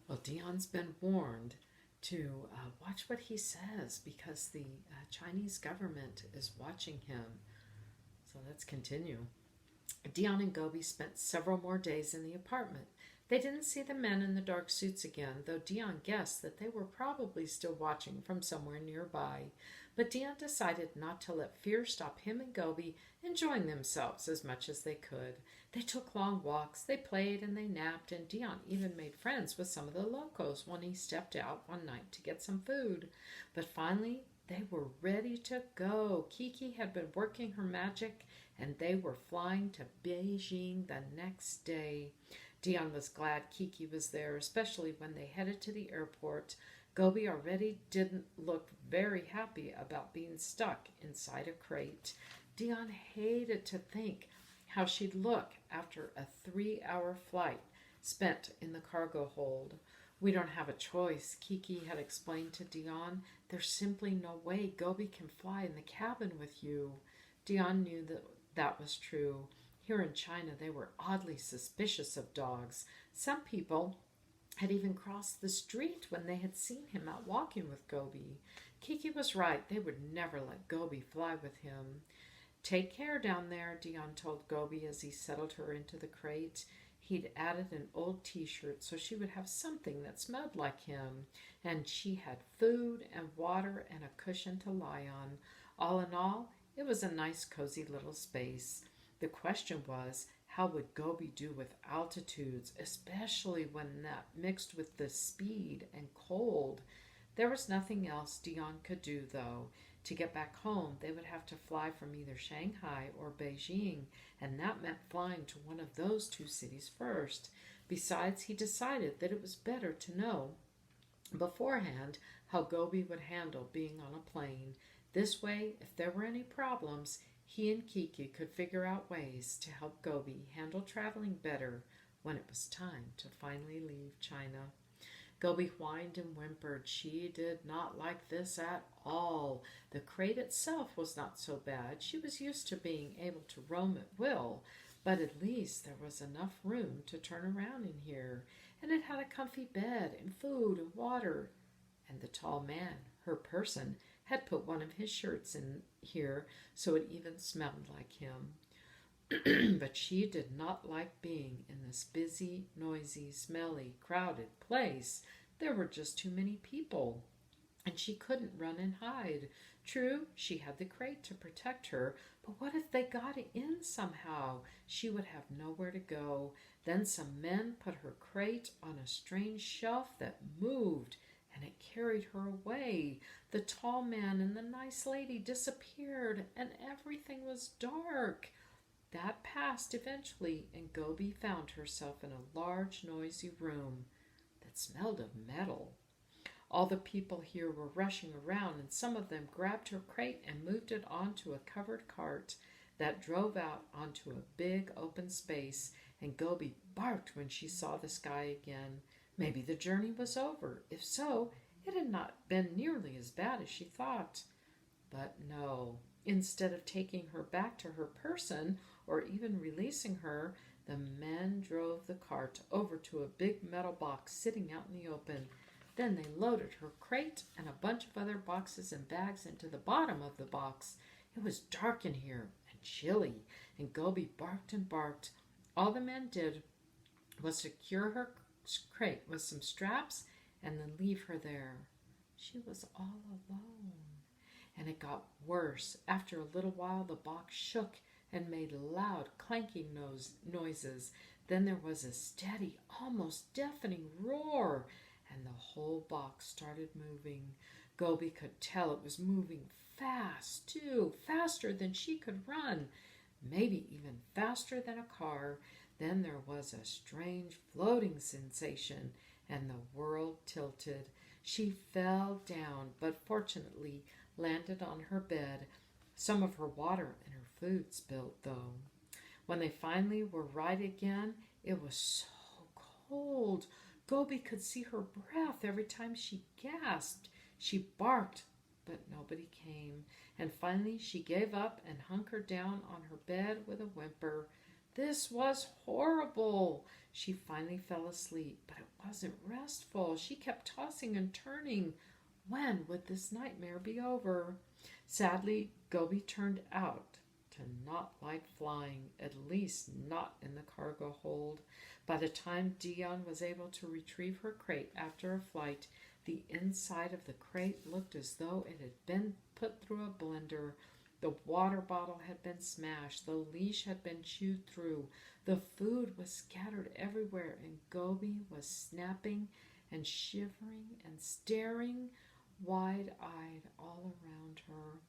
Well, Dion's been warned to watch what he says because the Chinese government is watching him. So let's continue. Dion and Gobi spent several more days in the apartment. They didn't see the men in the dark suits again, though Dion guessed that they were probably still watching from somewhere nearby. But Dion decided not to let fear stop him and Gobi enjoying themselves as much as they could. They took long walks, they played and they napped, and Dion even made friends with some of the locals when he stepped out one night to get some food. But finally, they were ready to go. Kiki had been working her magic and they were flying to Beijing the next day. Dion was glad Kiki was there, especially when they headed to the airport. Gobi already didn't look very happy about being stuck inside a crate. Dion hated to think how she'd look after a 3-hour flight spent in the cargo hold. We don't have a choice, Kiki had explained to Dion. There's simply no way Gobi can fly in the cabin with you. Dion knew that was true. Here in China, they were oddly suspicious of dogs. Some people had even crossed the street when they had seen him out walking with Gobi. Kiki was right. They would never let Gobi fly with him. Take care down there, Dion told Gobi as he settled her into the crate. He'd added an old t-shirt so she would have something that smelled like him, and she had food and water and a cushion to lie on. All in all, it was a nice, cozy little space. The question was, how would Gobi do with altitudes, especially when that mixed with the speed and cold? There was nothing else Dion could do, though. To get back home, they would have to fly from either Shanghai or Beijing, and that meant flying to one of those two cities first. Besides, he decided that it was better to know beforehand how Gobi would handle being on a plane. This way, if there were any problems, he and Kiki could figure out ways to help Gobi handle traveling better when it was time to finally leave China. Gobi whined and whimpered. She did not like this at all. The crate itself was not so bad. She was used to being able to roam at will, but at least there was enough room to turn around in here, and it had a comfy bed and food and water. And the tall man, her person, had put one of his shirts in here so it even smelled like him. But she did not like being in this busy, noisy, smelly, crowded place. There were just too many people, and she couldn't run and hide. True, she had the crate to protect her, but what if they got in somehow? She would have nowhere to go. Then some men put her crate on a strange shelf that moved, and it carried her away. The tall man and the nice lady disappeared, and everything was dark. That passed eventually, and Gobi found herself in a large, noisy room that smelled of metal. All the people here were rushing around, and some of them grabbed her crate and moved it onto a covered cart that drove out onto a big open space, and Gobi barked when she saw the sky again. Maybe the journey was over. If so, it had not been nearly as bad as she thought. But no. Instead of taking her back to her person or even releasing her, the men drove the cart over to a big metal box sitting out in the open. Then they loaded her crate and a bunch of other boxes and bags into the bottom of the box. It was dark in here and chilly, and Gobi barked and barked. All the men did was secure her crate with some straps and then leave her there. She was all alone. And it got worse. After a little while, the box shook and made loud clanking noises. Then there was a steady, almost deafening roar, and the whole box started moving. Gobi could tell it was moving fast, too, faster than she could run, maybe even faster than a car. Then there was a strange floating sensation, and the world tilted. She fell down, but fortunately landed on her bed. Some of her water and her food spilled, though. When they finally were right again, it was so cold. Gobi could see her breath every time she gasped. She barked, but nobody came. And finally she gave up and hunkered down on her bed with a whimper. This was horrible. She finally fell asleep, but it wasn't restful. She kept tossing and turning. When would this nightmare be over? Sadly, Gobi turned out to not like flying, at least not in the cargo hold. By the time Dion was able to retrieve her crate after a flight, the inside of the crate looked as though it had been put through a blender. The water bottle had been smashed, the leash had been chewed through, the food was scattered everywhere, and Gobi was snapping and shivering and staring wide-eyed all around her.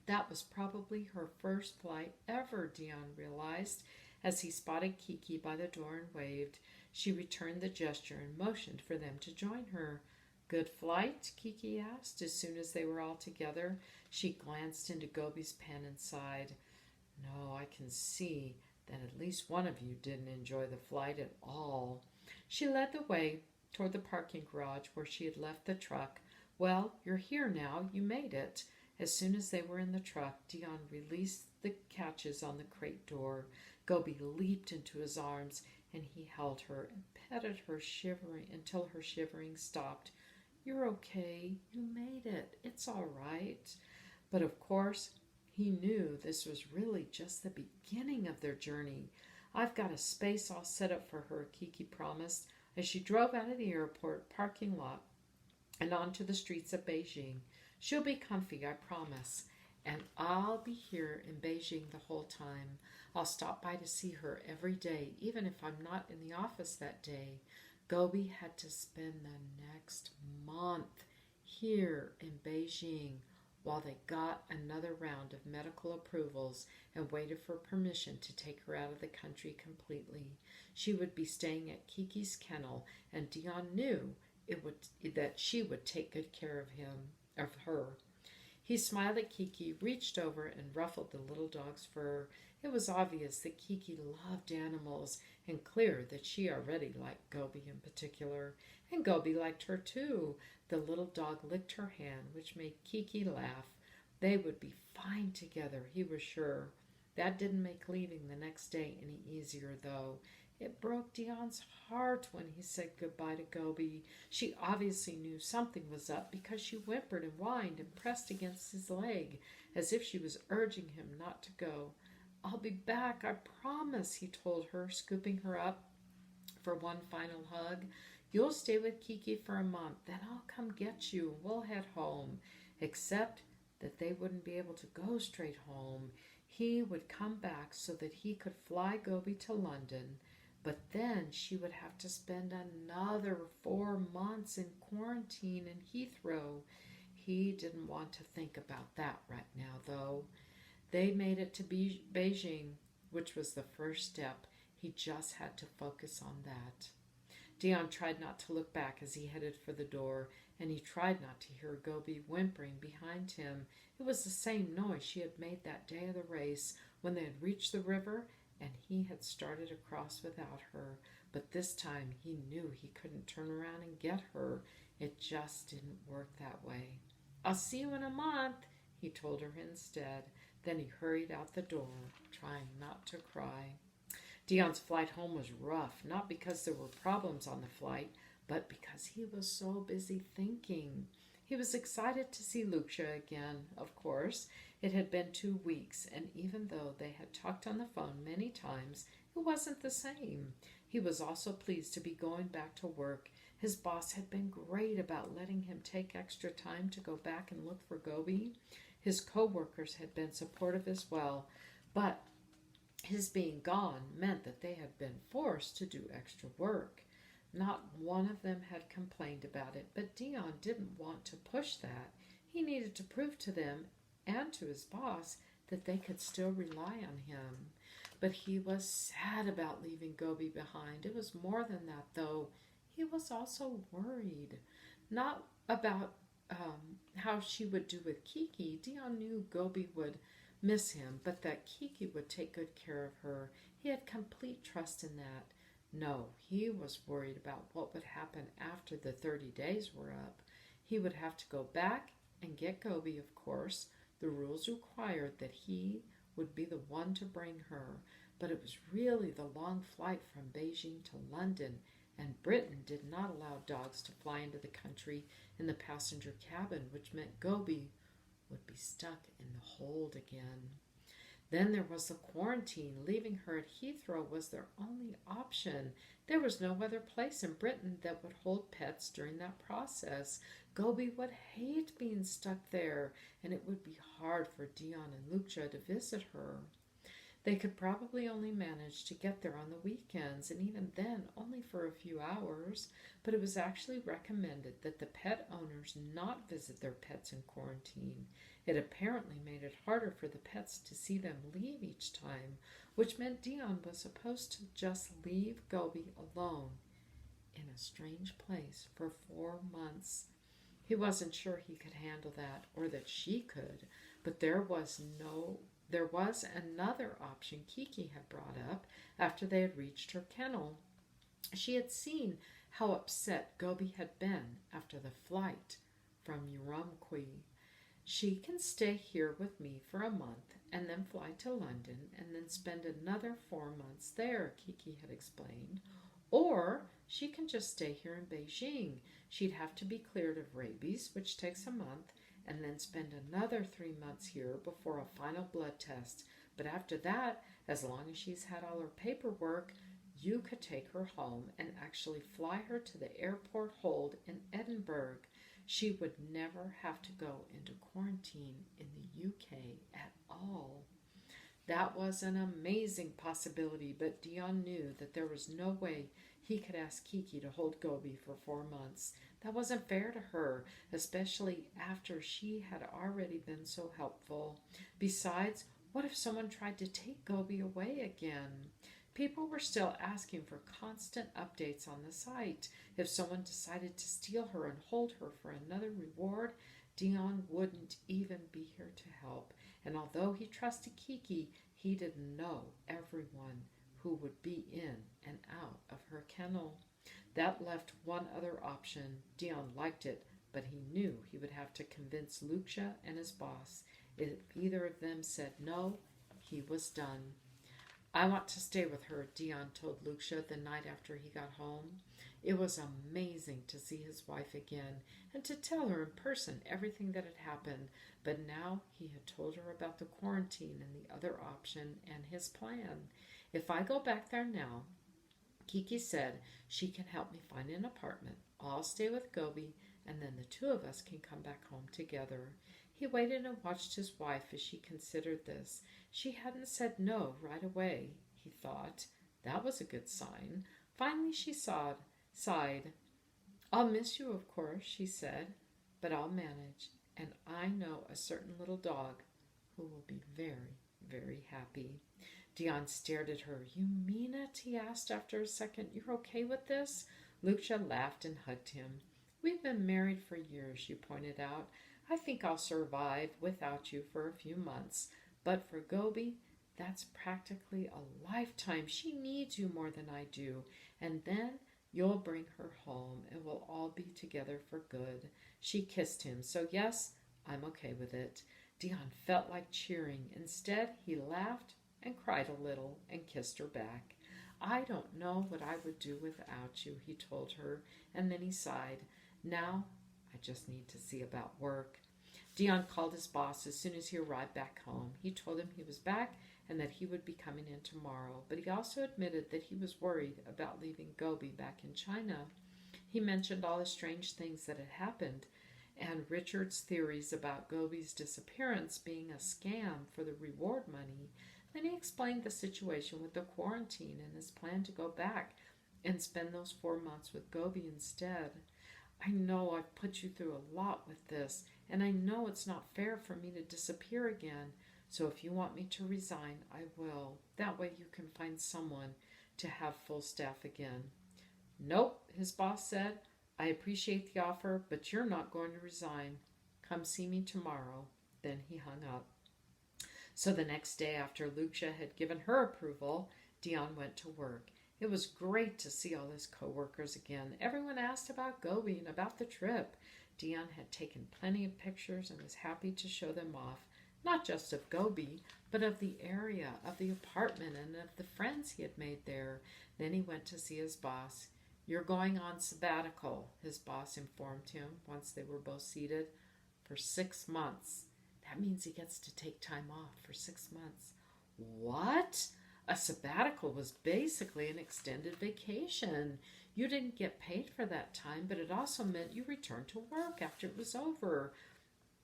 That was probably her first flight ever, Dion realized, as he spotted Kiki by the door and waved. She returned the gesture and motioned for them to join her. Good flight? Kiki asked as soon as they were all together. She glanced into Gobi's pen and sighed. No, I can see that at least one of you didn't enjoy the flight at all. She led the way toward the parking garage where she had left the truck. Well, you're here now. You made it. As soon as they were in the truck, Dion released the catches on the crate door. Gobi leaped into his arms, and he held her and petted her shivering until her shivering stopped. You're okay. You made it. It's all right. But of course, he knew this was really just the beginning of their journey. I've got a space all set up for her, Kiki promised, as she drove out of the airport parking lot and onto the streets of Beijing. She'll be comfy, I promise. And I'll be here in Beijing the whole time. I'll stop by to see her every day, even if I'm not in the office that day. Gobi had to spend the next month here in Beijing while they got another round of medical approvals and waited for permission to take her out of the country completely. She would be staying at Kiki's kennel, and Dion knew that she would take good care of her. He smiled at Kiki, reached over, and ruffled the little dog's fur. It was obvious that Kiki loved animals, and clear that she already liked Gobi in particular. And Gobi liked her too. The little dog licked her hand, which made Kiki laugh. They would be fine together, he was sure. That didn't make leaving the next day any easier, though. It broke Dion's heart when he said goodbye to Gobi. She obviously knew something was up because she whimpered and whined and pressed against his leg as if she was urging him not to go. I'll be back, I promise, he told her, scooping her up for one final hug. You'll stay with Kiki for a month, then I'll come get you and we'll head home. Except that they wouldn't be able to go straight home. He would come back so that he could fly Gobi to London. But then she would have to spend another 4 months in quarantine in Heathrow. He didn't want to think about that right now, though. They made it to Beijing, which was the first step. He just had to focus on that. Dion tried not to look back as he headed for the door, and he tried not to hear Gobi whimpering behind him. It was the same noise she had made that day of the race when they had reached the river and he had started across without her. But this time he knew he couldn't turn around and get her. It just didn't work that way. I'll see you in a month, he told her instead. Then he hurried out the door, trying not to cry. Dion's flight home was rough, not because there were problems on the flight, but because he was so busy thinking. He was excited to see Lucia again, of course. It had been 2 weeks, and even though they had talked on the phone many times, it wasn't the same. He was also pleased to be going back to work. His boss had been great about letting him take extra time to go back and look for Gobi. His co-workers had been supportive as well, but his being gone meant that they had been forced to do extra work. Not one of them had complained about it, but Dion didn't want to push that. He needed to prove to them and to his boss that they could still rely on him. But he was sad about leaving Gobi behind. It was more than that, though. He was also worried. Not about how she would do with Kiki. Dion knew Gobi would miss him, but that Kiki would take good care of her. He had complete trust in that. No, he was worried about what would happen after the 30 days were up. He would have to go back and get Gobi, of course. The rules required that he would be the one to bring her. but it was really the long flight from Beijing to London, and Britain did not allow dogs to fly into the country in the passenger cabin, which meant Gobi would be stuck in the hold again. Then there was the quarantine. Leaving her at Heathrow was their only option. There was no other place in Britain that would hold pets during that process. Gobi would hate being stuck there, and it would be hard for Dion and Lucia to visit her. They could probably only manage to get there on the weekends, and even then only for a few hours, but it was actually recommended that the pet owners not visit their pets in quarantine. It apparently made it harder for the pets to see them leave each time, which meant Dion was supposed to just leave Gobi alone in a strange place for 4 months. He wasn't sure he could handle that or that she could, but there was another option Kiki had brought up after they had reached her kennel. She had seen how upset Gobi had been after the flight from Urumqi. She can stay here with me for a month and then fly to London and then spend another 4 months there, Kiki had explained. Or she can just stay here in Beijing. She'd have to be cleared of rabies, which takes a month, and then spend another 3 months here before a final blood test. But after that, as long as she's had all her paperwork, you could take her home and actually fly her to the airport hold in Edinburgh. She would never have to go into quarantine in the UK at all. That was an amazing possibility, but Dion knew that there was no way he could ask Kiki to hold Gobi for 4 months. That wasn't fair to her, especially after she had already been so helpful. Besides, what if someone tried to take Gobi away again? People were still asking for constant updates on the site. If someone decided to steal her and hold her for another reward, Dion wouldn't even be here to help. And although he trusted Kiki, he didn't know everyone who would be in and out of her kennel. That left one other option. Dion liked it, but he knew he would have to convince Lucia and his boss. If either of them said no, he was done. I want to stay with her, Dion told Lucia the night after he got home. It was amazing to see his wife again and to tell her in person everything that had happened, but now he had told her about the quarantine and the other option and his plan. If I go back there now, Kiki said she can help me find an apartment. I'll stay with Gobi, and then the two of us can come back home together. He waited and watched his wife as she considered this. She hadn't said no right away, he thought. That was a good sign. Finally she sighed. I'll miss you, of course, she said, but I'll manage, and I know a certain little dog who will be very, very happy. Dion stared at her. You mean it? He asked after a second. You're okay with this? Lucia laughed and hugged him. We've been married for years, she pointed out. I think I'll survive without you for a few months. But for Gobi, that's practically a lifetime. She needs you more than I do. And then you'll bring her home and we'll all be together for good. She kissed him. So yes, I'm okay with it. Dion felt like cheering. Instead, he laughed and cried a little and kissed her back. I don't know what I would do without you, he told her, and then he sighed. Now I just need to see about work. Dion called his boss as soon as he arrived back home. He told him he was back and that he would be coming in tomorrow, but he also admitted that he was worried about leaving Gobi back in China. He mentioned all the strange things that had happened and Richard's theories about Gobi's disappearance being a scam for the reward money. Then he explained the situation with the quarantine and his plan to go back and spend those 4 months with Gobi instead. I know I've put you through a lot with this, and I know it's not fair for me to disappear again. So if you want me to resign, I will. That way you can find someone to have full staff again. Nope, his boss said. I appreciate the offer, but you're not going to resign. Come see me tomorrow. Then he hung up. So the next day, after Lucia had given her approval, Dion went to work. It was great to see all his co-workers again. Everyone asked about Gobi and about the trip. Dion had taken plenty of pictures and was happy to show them off. not just of Gobi, but of the area, of the apartment, and of the friends he had made there. Then he went to see his boss. "You're going on sabbatical," his boss informed him once they were both seated, "for 6 months. That means he gets to take time off for 6 months." What? A sabbatical was basically an extended vacation. You didn't get paid for that time, but it also meant you returned to work after it was over.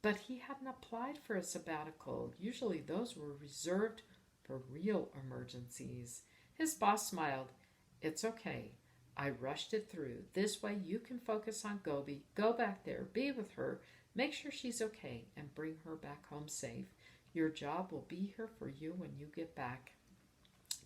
But he hadn't applied for a sabbatical. Usually those were reserved for real emergencies. His boss smiled. "It's okay. I rushed it through. This way you can focus on Gobi. Go back there, be with her, make sure she's okay, and bring her back home safe. Your job will be here for you when you get back."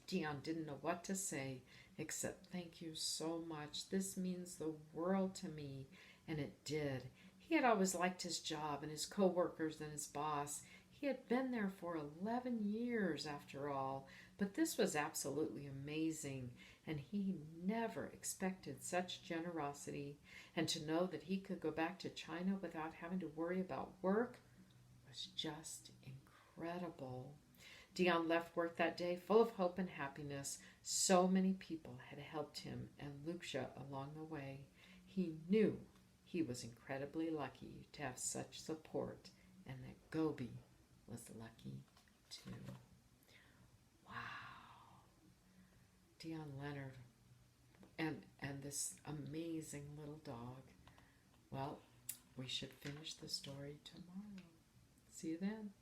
Dion didn't know what to say except, "Thank you so much. This means the world to me." And it did. He had always liked his job and his co-workers and his boss. He had been there for 11 years after all. But this was absolutely amazing, and he never expected such generosity. And to know that he could go back to China without having to worry about work was just incredible. Dion left work that day full of hope and happiness. So many people had helped him and Lucia along the way. He knew he was incredibly lucky to have such support, and that Gobi was lucky too. Wow. Dion Leonard and this amazing little dog. Well, we should finish the story tomorrow. See you then.